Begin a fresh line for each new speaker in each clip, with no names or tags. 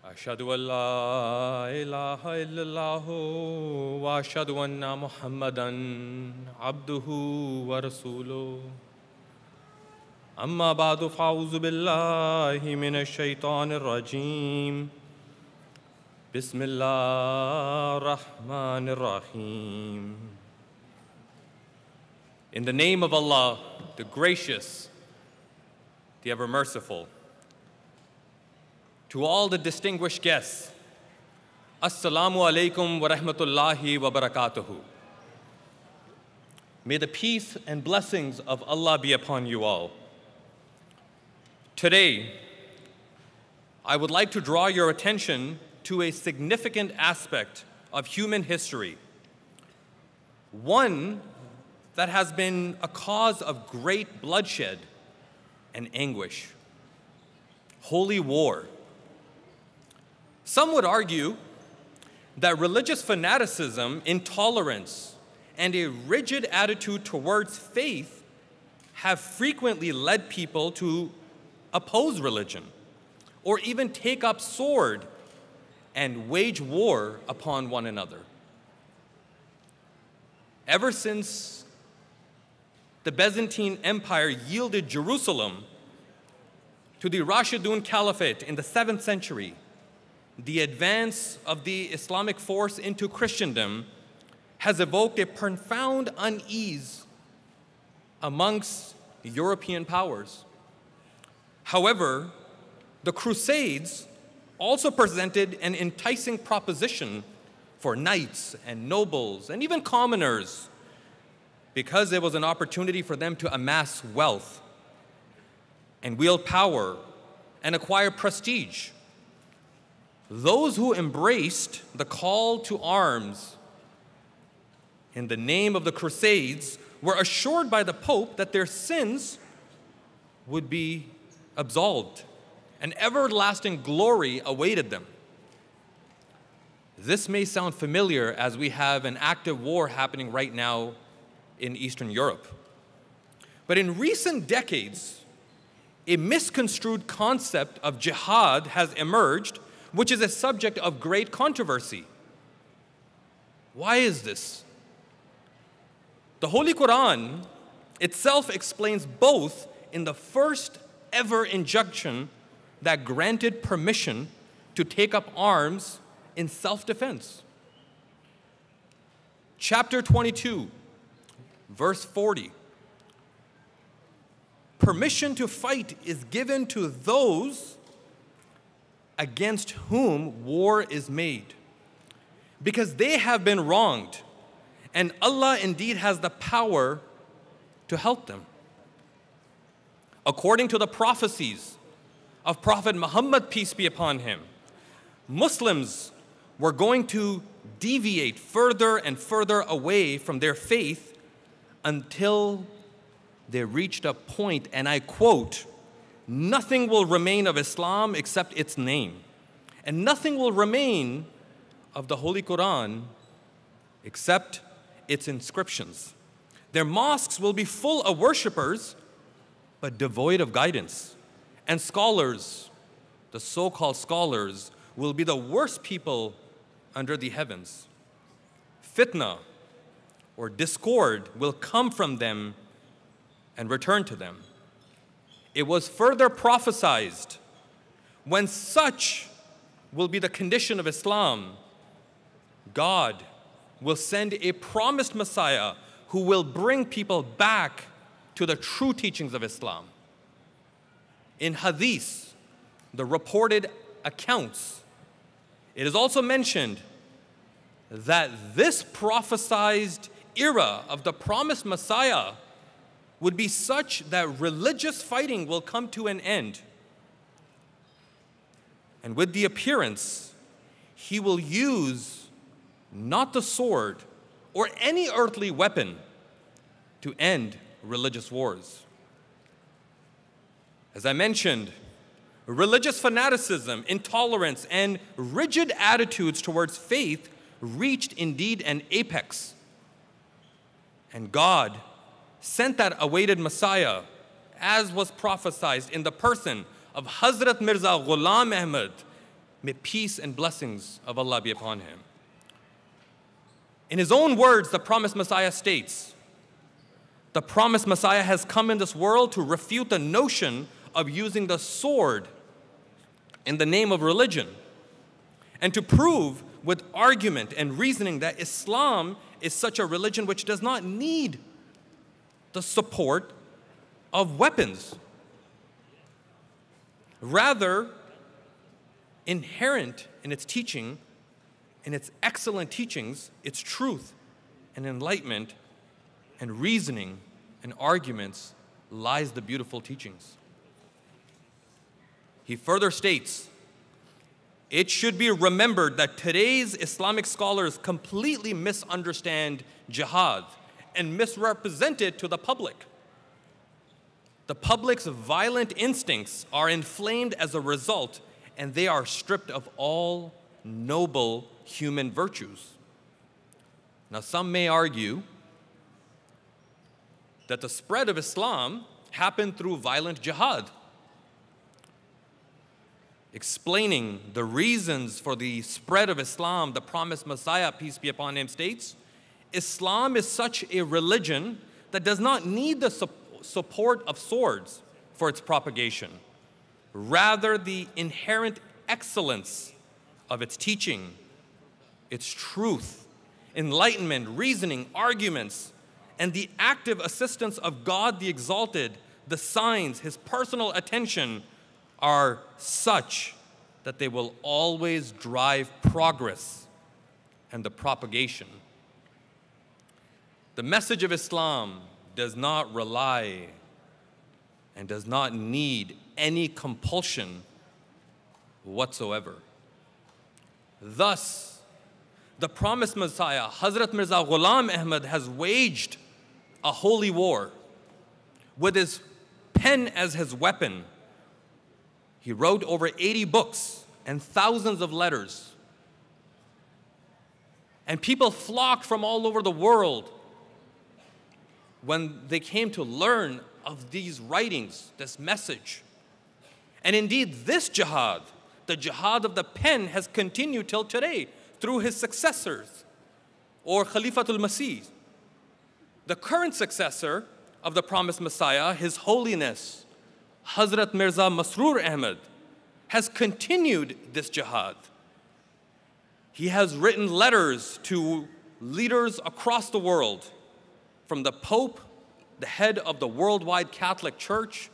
أشهد أن لا إله إلا الله وأشهد أن محمدًا عبده ورسوله أما بعد فأعوذ بالله من الشيطان الرجيم بسم الله الرحمن الرحيم. In the name of Allah, the gracious, the ever merciful. To all the distinguished guests, Assalamu alaikum wa rahmatullahi wa barakatuhu. May the peace and blessings of Allah be upon you all. Today, I would like to draw your attention to a significant aspect of human history, one that has been a cause of great bloodshed and anguish: holy war. Some would argue that religious fanaticism, intolerance, and a rigid attitude towards faith have frequently led people to oppose religion or even take up sword and wage war upon one another. Ever since the Byzantine Empire yielded Jerusalem to the Rashidun Caliphate in the 7th century, the advance of the Islamic force into Christendom has evoked a profound unease amongst European powers. However, the Crusades also presented an enticing proposition for knights and nobles and even commoners, because it was an opportunity for them to amass wealth and wield power and acquire prestige. Those who embraced the call to arms in the name of the Crusades were assured by the Pope that their sins would be absolved and everlasting glory awaited them. This may sound familiar as we have an active war happening right now in Eastern Europe. But in recent decades, a misconstrued concept of jihad has emerged, which is a subject of great controversy. Why is this? The Holy Quran itself explains both in the first ever injunction that granted permission to take up arms in self-defense. Chapter 22, verse 40. Permission to fight is given to those against whom war is made, because they have been wronged, and Allah indeed has the power to help them. According to the prophecies of Prophet Muhammad, peace be upon him, Muslims were going to deviate further and further away from their faith until they reached a point, and I quote, "Nothing will remain of Islam except its name, and nothing will remain of the Holy Quran except its inscriptions. Their mosques will be full of worshippers, but devoid of guidance. And scholars, the so-called scholars, will be the worst people under the heavens. Fitna, or discord, will come from them and return to them." It was further prophesied, when such will be the condition of Islam, God will send a promised Messiah who will bring people back to the true teachings of Islam. In Hadith, the reported accounts, it is also mentioned that this prophesied era of the promised Messiah would be such that religious fighting will come to an end. And with the appearance, he will use not the sword or any earthly weapon to end religious wars. As I mentioned, religious fanaticism, intolerance, and rigid attitudes towards faith reached indeed an apex. And God sent that awaited Messiah, as was prophesied in the person of Hazrat Mirza Ghulam Ahmad, May peace and blessings of Allah be upon him. In his own words, the promised Messiah states, the promised Messiah has come in this world to refute the notion of using the sword in the name of religion, and to prove with argument and reasoning that Islam is such a religion which does not need the support of weapons. Rather, inherent in its teaching, in its excellent teachings, its truth and enlightenment and reasoning and arguments lies the beautiful teachings. He further states, it should be remembered that today's Islamic scholars completely misunderstand jihad and misrepresent it to the public. The public's violent instincts are inflamed as a result, and they are stripped of all noble human virtues. Now, some may argue that the spread of Islam happened through violent jihad. Explaining the reasons for the spread of Islam, the promised Messiah, peace be upon him, states, Islam is such a religion that does not need the support of swords for its propagation. Rather, the inherent excellence of its teaching, its truth, enlightenment, reasoning, arguments, and the active assistance of God the Exalted, the signs, his personal attention, are such that they will always drive progress and the propagation. The message of Islam does not rely and does not need any compulsion whatsoever. Thus, the promised Messiah, Hazrat Mirza Ghulam Ahmad, has waged a holy war with his pen as his weapon. He wrote over 80 books and thousands of letters. And people flocked from all over the world when they came to learn of these writings, this message. And indeed, this jihad, the jihad of the pen, has continued till today through his successors, or Khalifatul Masih. The current successor of the promised Messiah, His Holiness, Hazrat Mirza Masroor Ahmad, has continued this jihad. He has written letters to leaders across the world, from the Pope, the head of the worldwide Catholic Church,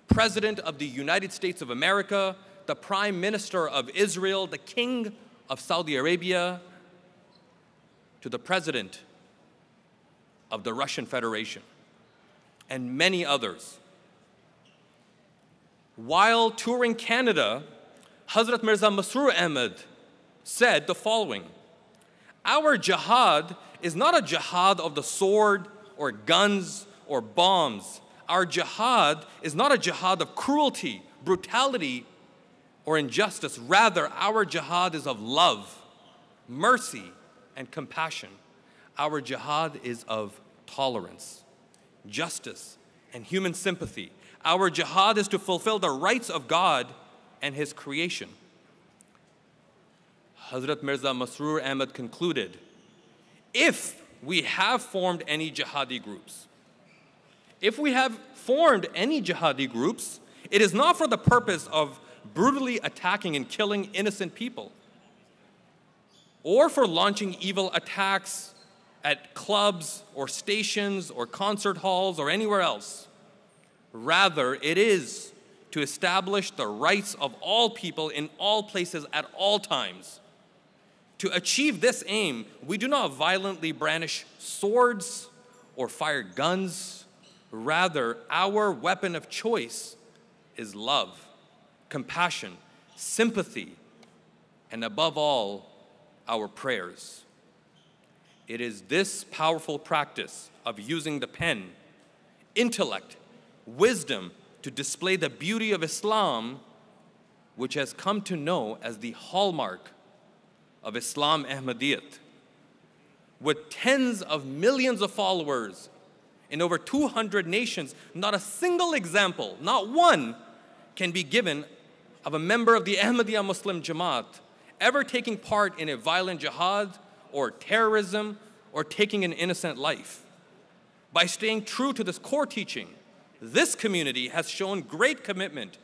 President of the United States of America, the Prime Minister of Israel, the King of Saudi Arabia, to the President of the Russian Federation, and many others. While touring Canada, Hazrat Mirza Masroor Ahmad said the following: our jihad is not a jihad of the sword or guns or bombs. Our jihad is not a jihad of cruelty, brutality, or injustice. Rather, our jihad is of love, mercy, and compassion. Our jihad is of tolerance, justice, and human sympathy. Our jihad is to fulfill the rights of God and his creation. Hazrat Mirza Masroor Ahmad concluded, if we have formed any jihadi groups, it is not for the purpose of brutally attacking and killing innocent people, or for launching evil attacks at clubs or stations or concert halls or anywhere else. Rather, it is to establish the rights of all people in all places at all times. To achieve this aim, we do not violently brandish swords or fire guns. Rather, our weapon of choice is love, compassion, sympathy, and above all, our prayers. It is this powerful practice of using the pen, intellect, wisdom to display the beauty of Islam, which has come to know as the hallmark of Islam Ahmadiyyat. With tens of millions of followers in over 200 nations, not a single example, not one, can be given of a member of the Ahmadiyya Muslim Jamaat ever taking part in a violent jihad or terrorism or taking an innocent life. By staying true to this core teaching, this community has shown great commitment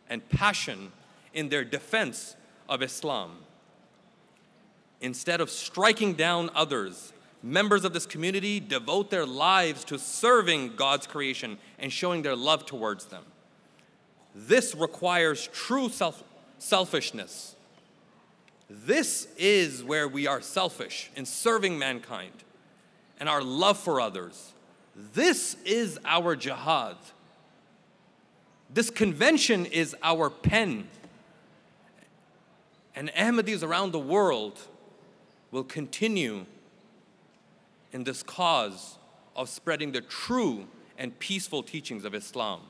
and passion in their defense of Islam. Instead of striking down others, members of this community devote their lives to serving God's creation and showing their love towards them. This requires true selfishness. This is where we are selfish in serving mankind and our love for others. This is our jihad. This convention is our pen. And Ahmadis around the world will continue in this cause of spreading the true and peaceful teachings of Islam.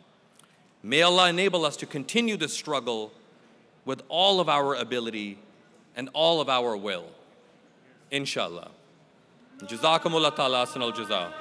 May Allah enable us to continue this struggle with all of our ability and all of our will. Inshallah. Jazakumullah ta'ala sanal jaza.